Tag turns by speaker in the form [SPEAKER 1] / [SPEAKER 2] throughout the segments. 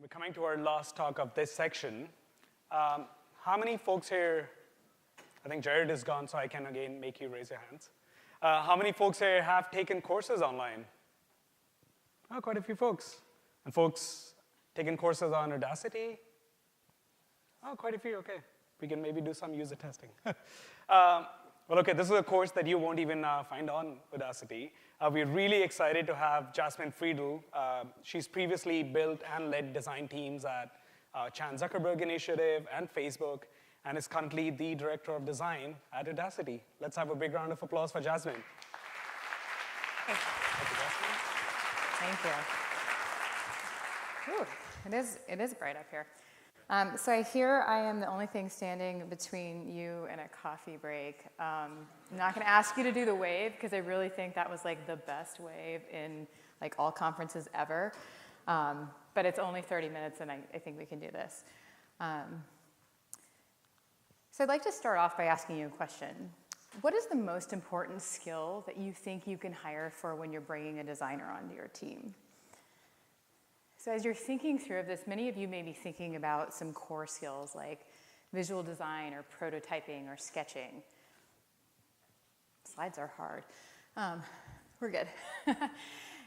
[SPEAKER 1] We're coming to our last talk of this section. How many folks here, I think Jared is gone, so I can again make you raise your hands. How many folks here have taken courses online? Oh, quite a few folks. And folks taken courses on Udacity? Oh, quite a few, okay. We can maybe do some user testing. Well, okay, this is a course that you won't even find on Udacity. We're really excited to have Jasmine Friedl. She's previously built and led design teams at Chan Zuckerberg Initiative and Facebook, and is currently the director of design at Udacity. Let's have a big round of applause for Jasmine.
[SPEAKER 2] Thank you. Ooh, it is bright up here. So I hear I am the only thing standing between you and a coffee break. I'm not going to ask you to do the wave because I really think that was like the best wave in like all conferences ever. But it's only 30 minutes and I think we can do this. So I'd like to start off by asking you a question. What is the most important skill that you think you can hire for when you're bringing a designer onto your team? So as you're thinking through this, many of you may be thinking about some core skills like visual design or prototyping or sketching. Slides are hard. We're good.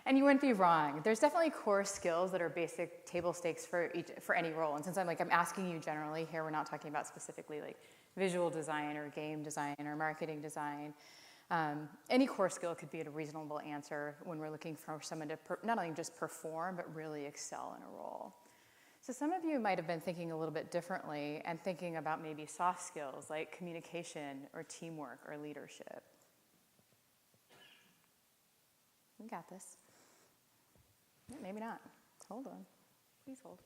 [SPEAKER 2] And you wouldn't be wrong. There's definitely core skills that are basic table stakes for any role. And since I'm asking you generally here, we're not talking about specifically like visual design or game design or marketing design. Any core skill could be a reasonable answer when we're looking for someone to not only just perform, but really excel in a role. So some of you might have been thinking a little bit differently and thinking about maybe soft skills like communication or teamwork or leadership. We got this. Yeah, maybe not. Hold on. Please hold.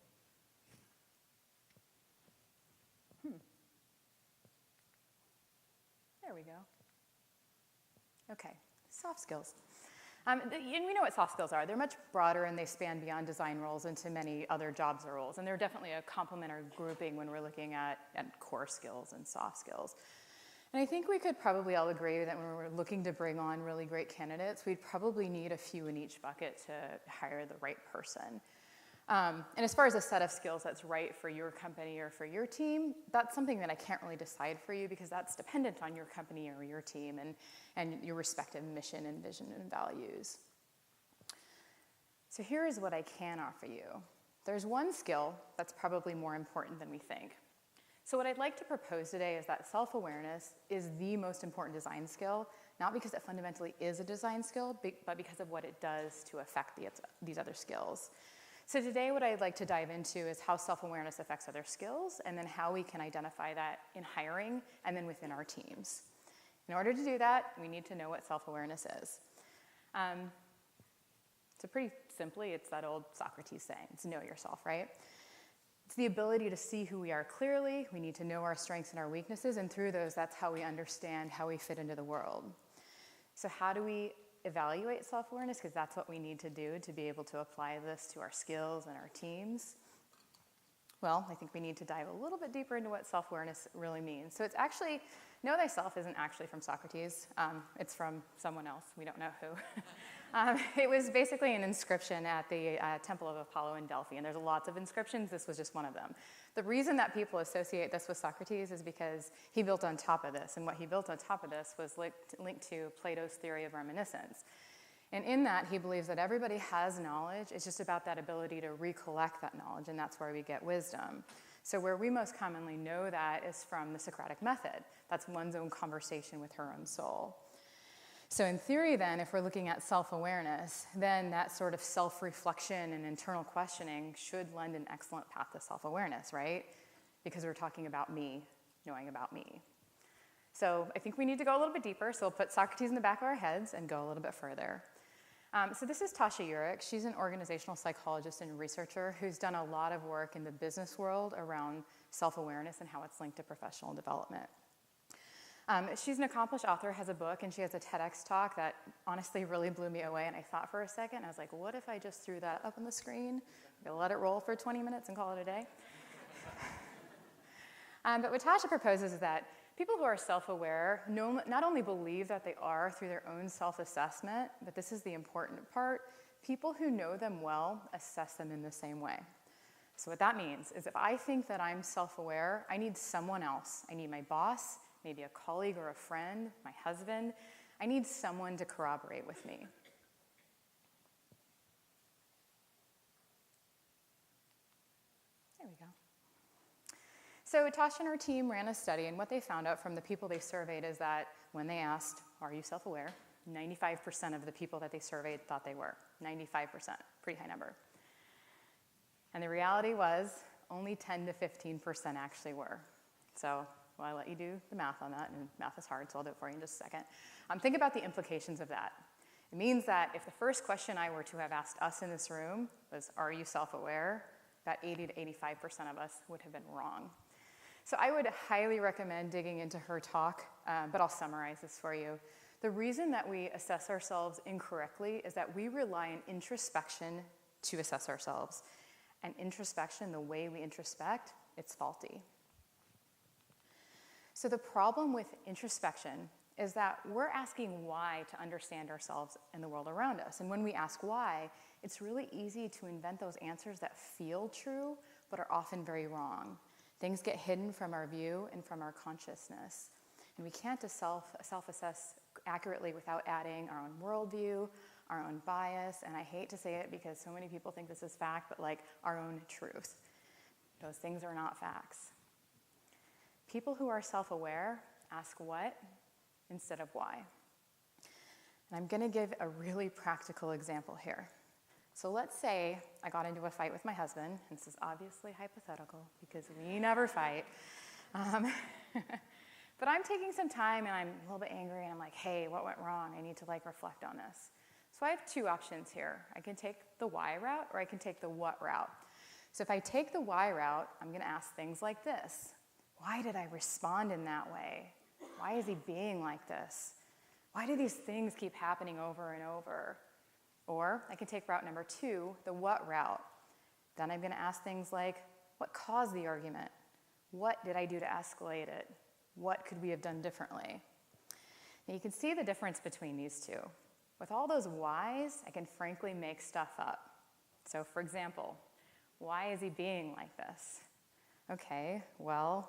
[SPEAKER 2] There we go. Okay, soft skills. And we know what soft skills are. They're much broader and they span beyond design roles into many other jobs or roles. And they're definitely a complementary grouping when we're looking at core skills and soft skills. And I think we could probably all agree that when we're looking to bring on really great candidates, we'd probably need a few in each bucket to hire the right person. And as far as a set of skills that's right for your company or for your team, that's something that I can't really decide for you because that's dependent on your company or your team and your respective mission and vision and values. So here is what I can offer you. There's one skill that's probably more important than we think. So what I'd like to propose today is that self-awareness is the most important design skill, not because it fundamentally is a design skill, but because of what it does to affect these other skills. So today what I'd like to dive into is how self-awareness affects other skills and then how we can identify that in hiring and then within our teams. In order to do that, we need to know what self-awareness is. So pretty simply, it's that old Socrates saying, it's know yourself, right? It's the ability to see who we are clearly. We need to know our strengths and our weaknesses, and through those, that's how we understand how we fit into the world. So how do we evaluate self-awareness? Because that's what we need to do to be able to apply this to our skills and our teams. Well, I think we need to dive a little bit deeper into what self-awareness really means. So it's actually, know thyself isn't actually from Socrates. It's from someone else. We don't know who. It was basically an inscription at the Temple of Apollo in Delphi, and there's lots of inscriptions. This was just one of them. The reason that people associate this with Socrates is because he built on top of this, and what he built on top of this was linked to Plato's theory of reminiscence. And in that, he believes that everybody has knowledge. It's just about that ability to recollect that knowledge, and that's where we get wisdom. So where we most commonly know that is from the Socratic method. That's one's own conversation with her own soul. So in theory then, if we're looking at self-awareness, then that sort of self-reflection and internal questioning should lend an excellent path to self-awareness, right? Because we're talking about me, knowing about me. So I think we need to go a little bit deeper, so we'll put Socrates in the back of our heads and go a little bit further. So this is Tasha Eurich. She's an organizational psychologist and researcher who's done a lot of work in the business world around self-awareness and how it's linked to professional development. She's an accomplished author, has a book, and she has a TEDx talk that honestly really blew me away. And I thought for a second, I was like, what if I just threw that up on the screen? I'll let it roll for 20 minutes and call it a day. But what Tasha proposes is that people who are self-aware not only believe that they are through their own self-assessment, but this is the important part, people who know them well assess them in the same way. So what that means is if I think that I'm self-aware, I need someone else. I need my boss, maybe a colleague or a friend, my husband. I need someone to corroborate with me. There we go. So Tasha and her team ran a study, and what they found out from the people they surveyed is that when they asked, are you self-aware, 95% of the people that they surveyed thought they were. 95%, pretty high number. And the reality was only 10 to 15% actually were. So I'll let you do the math on that, and math is hard, so I'll do it for you in just a second. Think about the implications of that. It means that if the first question I were to have asked us in this room was, are you self-aware? About 80 to 85% of us would have been wrong. So I would highly recommend digging into her talk, but I'll summarize this for you. The reason that we assess ourselves incorrectly is that we rely on introspection to assess ourselves. And introspection, the way we introspect, it's faulty. So the problem with introspection is that we're asking why to understand ourselves and the world around us. And when we ask why, it's really easy to invent those answers that feel true, but are often very wrong. Things get hidden from our view and from our consciousness. And we can't self-assess accurately without adding our own worldview, our own bias, and I hate to say it because so many people think this is fact, but like our own truth. Those things are not facts. People who are self-aware ask what instead of why. And I'm going to give a really practical example here. So let's say I got into a fight with my husband. This is obviously hypothetical because we never fight. But I'm taking some time and I'm a little bit angry and I'm like, hey, what went wrong? I need to reflect on this. So I have two options here. I can take the why route or I can take the what route. So if I take the why route, I'm going to ask things like this. Why did I respond in that way? Why is he being like this? Why do these things keep happening over and over? Or I can take route number two, the what route. Then I'm going to ask things like, what caused the argument? What did I do to escalate it? What could we have done differently? And you can see the difference between these two. With all those whys, I can frankly make stuff up. So for example, why is he being like this? Okay, well,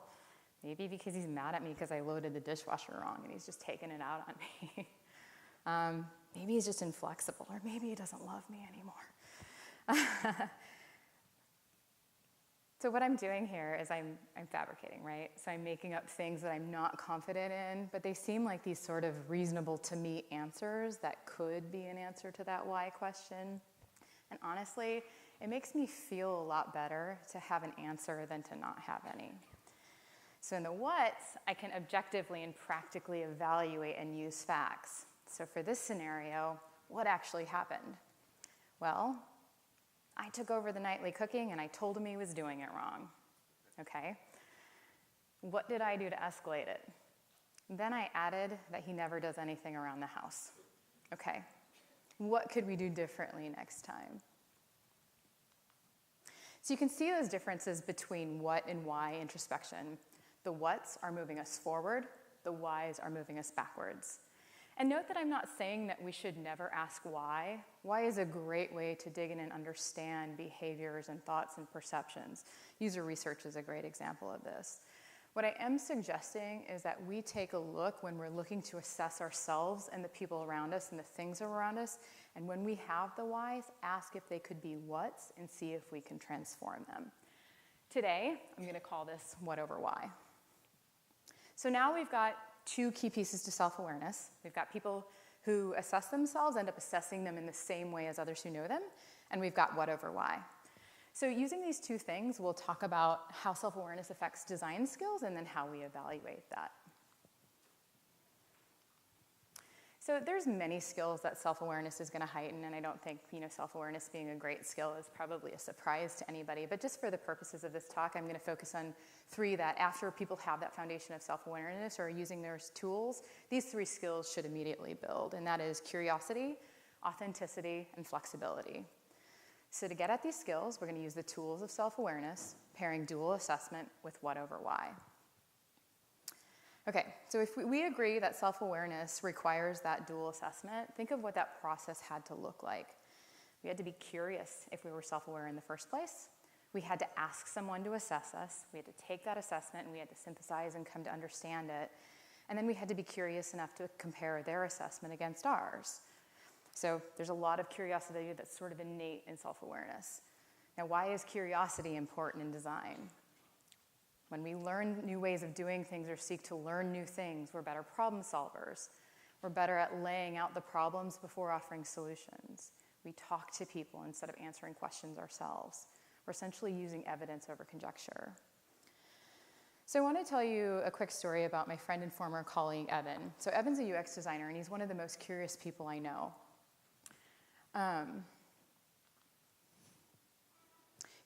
[SPEAKER 2] maybe because he's mad at me because I loaded the dishwasher wrong and he's just taking it out on me. Maybe he's just inflexible, or maybe he doesn't love me anymore. So what I'm doing here is I'm fabricating, right? So I'm making up things that I'm not confident in, but they seem like these sort of reasonable to me answers that could be an answer to that why question. And honestly, it makes me feel a lot better to have an answer than to not have any. So in the what's, I can objectively and practically evaluate and use facts. So for this scenario, what actually happened? Well, I took over the nightly cooking and I told him he was doing it wrong. Okay. What did I do to escalate it? Then I added that he never does anything around the house. Okay. What could we do differently next time? So you can see those differences between what and why introspection. The what's are moving us forward, the whys are moving us backwards. And note that I'm not saying that we should never ask why. Why is a great way to dig in and understand behaviors and thoughts and perceptions. User research is a great example of this. What I am suggesting is that we take a look when we're looking to assess ourselves and the people around us and the things around us, and when we have the whys, ask if they could be what's and see if we can transform them. Today, I'm going to call this what over why. So now we've got two key pieces to self-awareness. We've got people who assess themselves, end up assessing them in the same way as others who know them, and we've got what over why. So using these two things, we'll talk about how self-awareness affects design skills and then how we evaluate that. So there's many skills that self-awareness is going to heighten, and I don't think self-awareness being a great skill is probably a surprise to anybody. But just for the purposes of this talk, I'm going to focus on three that after people have that foundation of self-awareness or are using their tools, these three skills should immediately build, and that is curiosity, authenticity, and flexibility. So to get at these skills, we're going to use the tools of self-awareness, pairing dual assessment with what over why. Okay, so if we agree that self-awareness requires that dual assessment, think of what that process had to look like. We had to be curious if we were self-aware in the first place. We had to ask someone to assess us. We had to take that assessment and we had to synthesize and come to understand it. And then we had to be curious enough to compare their assessment against ours. So there's a lot of curiosity that's sort of innate in self-awareness. Now, why is curiosity important in design? When we learn new ways of doing things or seek to learn new things, we're better problem solvers. We're better at laying out the problems before offering solutions. We talk to people instead of answering questions ourselves. We're essentially using evidence over conjecture. So I want to tell you a quick story about my friend and former colleague, Evan. So Evan's a UX designer, and he's one of the most curious people I know.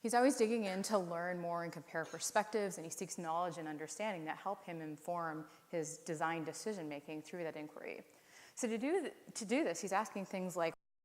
[SPEAKER 2] He's always digging in to learn more and compare perspectives, and he seeks knowledge and understanding that help him inform his design decision-making through that inquiry. So to do this, he's asking things like,